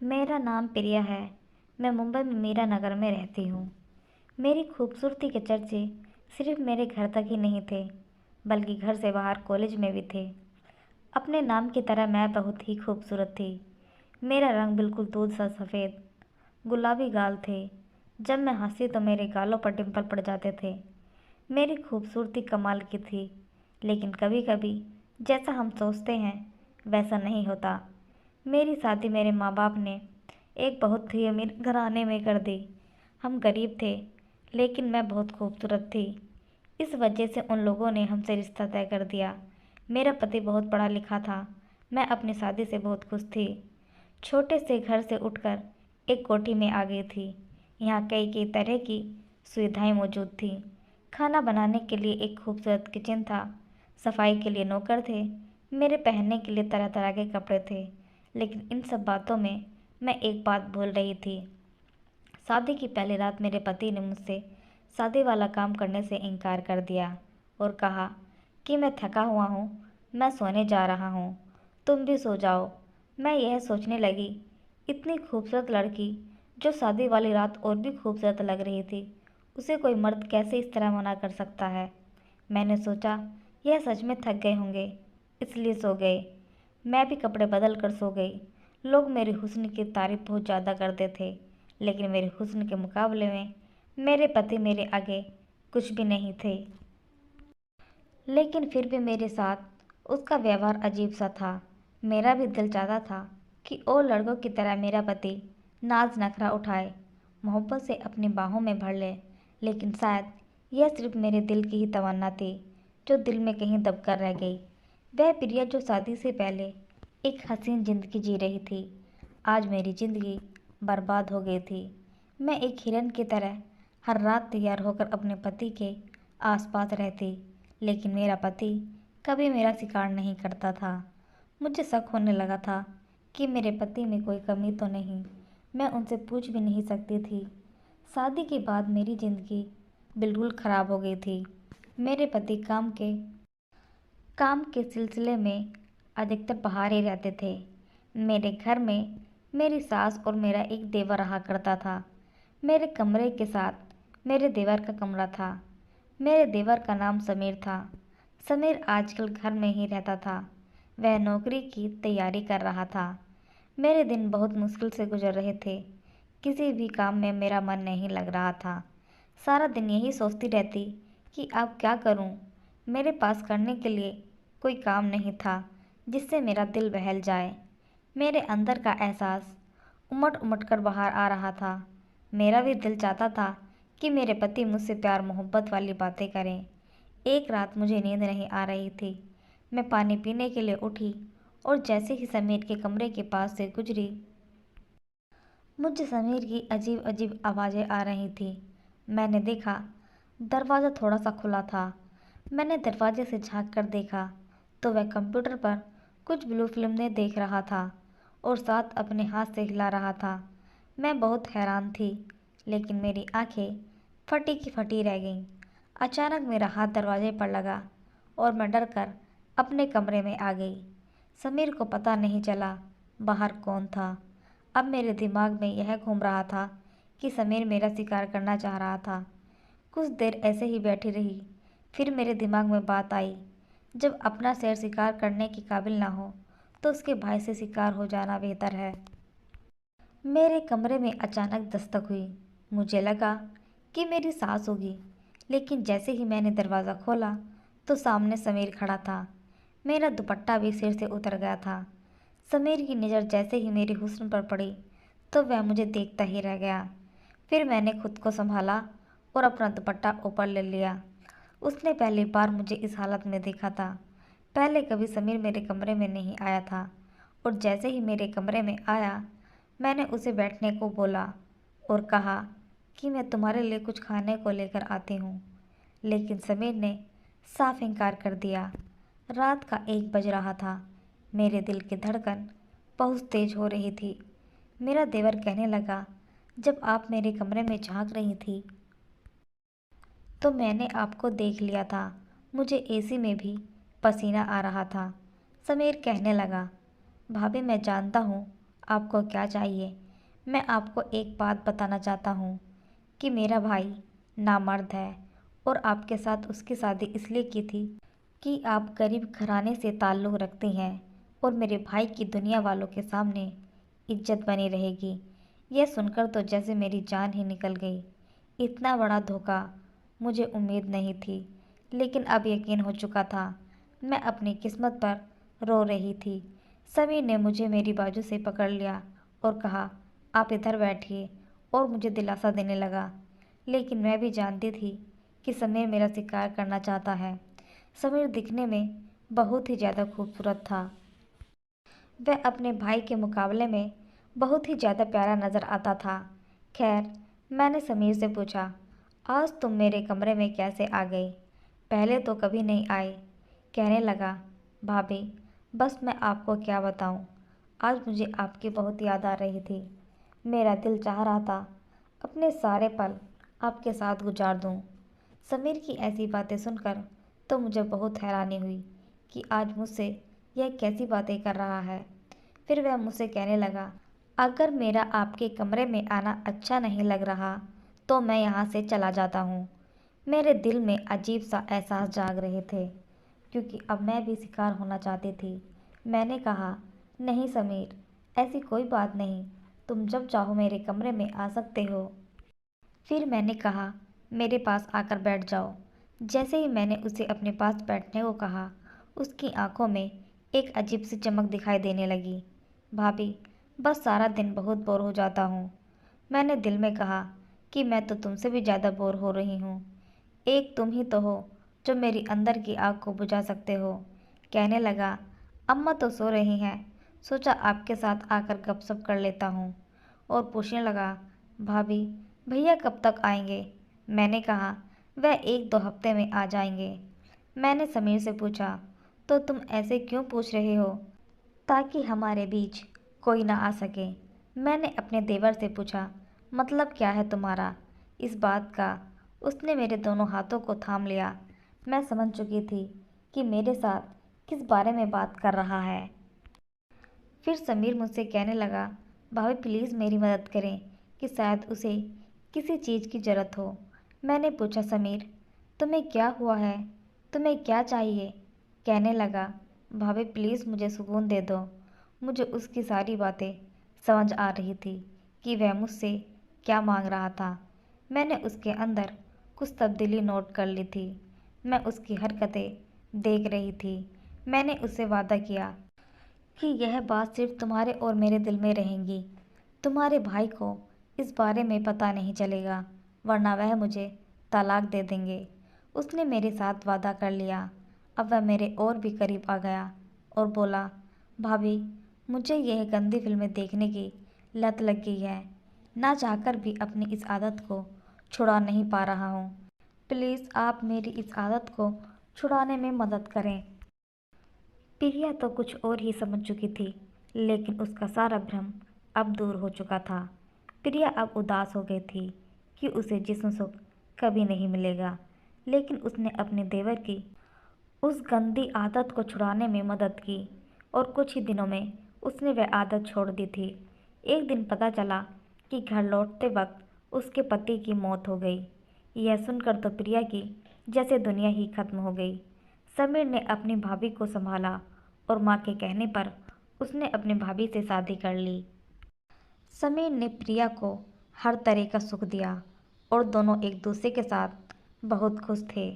मेरा नाम प्रिया है। मैं मुंबई में मीरा नगर में रहती हूँ। मेरी खूबसूरती के चर्चे सिर्फ मेरे घर तक ही नहीं थे, बल्कि घर से बाहर कॉलेज में भी थे। अपने नाम की तरह मैं बहुत ही खूबसूरत थी। मेरा रंग बिल्कुल दूध सा सफ़ेद गुलाबी गाल थे। जब मैं हंसी तो मेरे गालों पर डिंपल पड़ जाते थे। मेरी खूबसूरती कमाल की थी, लेकिन कभी कभी जैसा हम सोचते हैं वैसा नहीं होता। मेरी शादी मेरे माँ बाप ने एक बहुत ही अमीर घराने में कर दी। हम गरीब थे, लेकिन मैं बहुत खूबसूरत थी। इस वजह से उन लोगों ने हमसे रिश्ता तय कर दिया। मेरा पति बहुत पढ़ा लिखा था। मैं अपनी शादी से बहुत खुश थी। छोटे से घर से उठकर एक कोठी में आ गई थी। यहाँ कई कई तरह की सुविधाएं मौजूद थी। खाना बनाने के लिए एक खूबसूरत किचन था। सफाई के लिए नौकर थे। मेरे पहनने के लिए तरह तरह के कपड़े थे। लेकिन इन सब बातों में मैं एक बात भूल रही थी। शादी की पहली रात मेरे पति ने मुझसे शादी वाला काम करने से इनकार कर दिया और कहा कि मैं थका हुआ हूँ, मैं सोने जा रहा हूँ, तुम भी सो जाओ। मैं यह सोचने लगी, इतनी खूबसूरत लड़की जो शादी वाली रात और भी खूबसूरत लग रही थी, उसे कोई मर्द कैसे इस तरह मना कर सकता है। मैंने सोचा यह सच में थक गए होंगे, इसलिए सो गए। मैं भी कपड़े बदल कर सो गई। लोग मेरे हुस्न की तारीफ बहुत ज़्यादा करते थे, लेकिन मेरे हुस्न के मुकाबले में मेरे पति मेरे आगे कुछ भी नहीं थे। लेकिन फिर भी मेरे साथ उसका व्यवहार अजीब सा था। मेरा भी दिल चाहता था कि और लड़कों की तरह मेरा पति नाज नखरा उठाए, मोहब्बत से अपनी बाहों में भर ले। लेकिन शायद यह सिर्फ मेरे दिल की ही तमन्ना थी, जो दिल में कहीं दबकर रह गई। वह प्रिया जो शादी से पहले एक हसीन जिंदगी जी रही थी, आज मेरी जिंदगी बर्बाद हो गई थी। मैं एक हिरन की तरह हर रात तैयार होकर अपने पति के आसपास रहती, लेकिन मेरा पति कभी मेरा शिकार नहीं करता था। मुझे शक होने लगा था कि मेरे पति में कोई कमी तो नहीं। मैं उनसे पूछ भी नहीं सकती थी। शादी के बाद मेरी ज़िंदगी बिल्कुल ख़राब हो गई थी। मेरे पति काम के सिलसिले में अधिकतर बाहर ही रहते थे। मेरे घर में मेरी सास और मेरा एक देवर रहा करता था। मेरे कमरे के साथ मेरे देवर का कमरा था। मेरे देवर का नाम समीर था। समीर आजकल घर में ही रहता था। वह नौकरी की तैयारी कर रहा था। मेरे दिन बहुत मुश्किल से गुजर रहे थे। किसी भी काम में मेरा मन नहीं लग रहा था। सारा दिन यही सोचती रहती कि अब क्या करूं। मेरे पास करने के लिए कोई काम नहीं था जिससे मेरा दिल बहल जाए। मेरे अंदर का एहसास उमड़ उमड़ कर बाहर आ रहा था। मेरा भी दिल चाहता था कि मेरे पति मुझसे प्यार मोहब्बत वाली बातें करें। एक रात मुझे नींद नहीं आ रही थी। मैं पानी पीने के लिए उठी और जैसे ही समीर के कमरे के पास से गुजरी, मुझे समीर की अजीब अजीब आवाज़ें आ रही थी। मैंने देखा दरवाज़ा थोड़ा सा खुला था। मैंने दरवाजे से झांक कर देखा तो वह कंप्यूटर पर कुछ ब्लू फिल्में देख रहा था और साथ अपने हाथ से हिला रहा था। मैं बहुत हैरान थी, लेकिन मेरी आंखें फटी की फटी रह गईं। अचानक मेरा हाथ दरवाजे पर लगा और मैं डर कर अपने कमरे में आ गई। समीर को पता नहीं चला बाहर कौन था। अब मेरे दिमाग में यह घूम रहा था कि समीर मेरा शिकार करना चाह रहा था। कुछ देर ऐसे ही बैठी रही। फिर मेरे दिमाग में बात आई, जब अपना शेर शिकार करने के काबिल ना हो तो उसके भाई से शिकार हो जाना बेहतर है। मेरे कमरे में अचानक दस्तक हुई। मुझे लगा कि मेरी सास होगी, लेकिन जैसे ही मैंने दरवाज़ा खोला तो सामने समीर खड़ा था। मेरा दुपट्टा भी सिर से उतर गया था। समीर की नज़र जैसे ही मेरे हुस्न पर पड़ी तो वह मुझे देखता ही रह गया। फिर मैंने खुद को संभाला और अपना दुपट्टा ऊपर ले लिया। उसने पहली बार मुझे इस हालत में देखा था। पहले कभी समीर मेरे कमरे में नहीं आया था और जैसे ही मेरे कमरे में आया, मैंने उसे बैठने को बोला और कहा कि मैं तुम्हारे लिए कुछ खाने को लेकर आती हूँ। लेकिन समीर ने साफ इनकार कर दिया। रात का 1 बज रहा था। मेरे दिल की धड़कन बहुत तेज हो रही थी। मेरा देवर कहने लगा, जब आप मेरे कमरे में झांक रही थी तो मैंने आपको देख लिया था। मुझे एसी में भी पसीना आ रहा था। समीर कहने लगा, भाभी मैं जानता हूँ आपको क्या चाहिए? मैं आपको एक बात बताना चाहता हूँ कि मेरा भाई नामर्द है और आपके साथ उसकी शादी इसलिए की थी कि आप गरीब घराने से ताल्लुक़ रखती हैं और मेरे भाई की दुनिया वालों के सामने इज्जत बनी रहेगी। यह सुनकर तो जैसे मेरी जान ही निकल गई। इतना बड़ा धोखा मुझे उम्मीद नहीं थी, लेकिन अब यकीन हो चुका था। मैं अपनी किस्मत पर रो रही थी। समीर ने मुझे मेरी बाजू से पकड़ लिया और कहा, आप इधर बैठिए, और मुझे दिलासा देने लगा। लेकिन मैं भी जानती थी कि समीर मेरा शिकार करना चाहता है। समीर दिखने में बहुत ही ज़्यादा खूबसूरत था। वह अपने भाई के मुकाबले में बहुत ही ज़्यादा प्यारा नज़र आता था। खैर, मैंने समीर से पूछा, आज तुम मेरे कमरे में कैसे आ गई? पहले तो कभी नहीं आए। कहने लगा, भाभी, बस मैं आपको क्या बताऊं, आज मुझे आपकी बहुत याद आ रही थी। मेरा दिल चाह रहा था अपने सारे पल आपके साथ गुजार दूं। समीर की ऐसी बातें सुनकर तो मुझे बहुत हैरानी हुई कि आज मुझसे यह कैसी बातें कर रहा है। फिर वह मुझसे कहने लगा, अगर मेरा आपके कमरे में आना अच्छा नहीं लग रहा तो मैं यहाँ से चला जाता हूँ। मेरे दिल में अजीब सा एहसास जाग रहे थे, क्योंकि अब मैं भी शिकार होना चाहती थी। मैंने कहा, नहीं समीर, ऐसी कोई बात नहीं, तुम जब चाहो मेरे कमरे में आ सकते हो। फिर मैंने कहा, मेरे पास आकर बैठ जाओ। जैसे ही मैंने उसे अपने पास बैठने को कहा, उसकी आंखों में एक अजीब सी चमक दिखाई देने लगी। भाभी, बस सारा दिन बहुत बोर हो जाता हूँ। मैंने दिल में कहा कि मैं तो तुमसे भी ज़्यादा बोर हो रही हूँ। एक तुम ही तो हो जो मेरी अंदर की आग को बुझा सकते हो। कहने लगा, अम्मा तो सो रही हैं, सोचा आपके साथ आकर गपशप कर लेता हूँ। और पूछने लगा, भाभी, भैया कब तक आएंगे? मैंने कहा, वह 1-2 हफ्ते में आ जाएंगे। मैंने समीर से पूछा, तो तुम ऐसे क्यों पूछ रहे हो? ताकि हमारे बीच कोई ना आ सके। मैंने अपने देवर से पूछा, मतलब क्या है तुम्हारा इस बात का? उसने मेरे दोनों हाथों को थाम लिया। मैं समझ चुकी थी कि मेरे साथ किस बारे में बात कर रहा है। फिर समीर मुझसे कहने लगा, भाभी प्लीज़ मेरी मदद करें कि शायद उसे किसी चीज़ की ज़रूरत हो। मैंने पूछा, समीर, तुम्हें क्या हुआ है? तुम्हें क्या चाहिए? कहने लगा, भाभी प्लीज़ मुझे सुकून दे दो। मुझे उसकी सारी बातें समझ आ रही थी कि वह मुझसे क्या मांग रहा था। मैंने उसके अंदर कुछ तब्दीली नोट कर ली थी। मैं उसकी हरकतें देख रही थी। मैंने उससे वादा किया कि यह बात सिर्फ तुम्हारे और मेरे दिल में रहेंगी। तुम्हारे भाई को इस बारे में पता नहीं चलेगा, वरना वह मुझे तलाक दे देंगे। उसने मेरे साथ वादा कर लिया। अब वह मेरे और भी करीब आ गया और बोला, भाभी, मुझे यह गंदी फिल्में देखने की लत लग गई है। ना चाहकर भी अपनी इस आदत को छुड़ा नहीं पा रहा हूँ। प्लीज़ आप मेरी इस आदत को छुड़ाने में मदद करें। प्रिया तो कुछ और ही समझ चुकी थी, लेकिन उसका सारा भ्रम अब दूर हो चुका था। प्रिया अब उदास हो गई थी कि उसे जिस्म सुख कभी नहीं मिलेगा, लेकिन उसने अपने देवर की उस गंदी आदत को छुड़ाने में मदद की और कुछ ही दिनों में उसने वह आदत छोड़ दी थी। एक दिन पता चला कि घर लौटते वक्त उसके पति की मौत हो गई। यह सुनकर तो प्रिया की जैसे दुनिया ही खत्म हो गई। समीर ने अपनी भाभी को संभाला और माँ के कहने पर उसने अपनी भाभी से शादी कर ली। समीर ने प्रिया को हर तरह का सुख दिया और दोनों एक दूसरे के साथ बहुत खुश थे।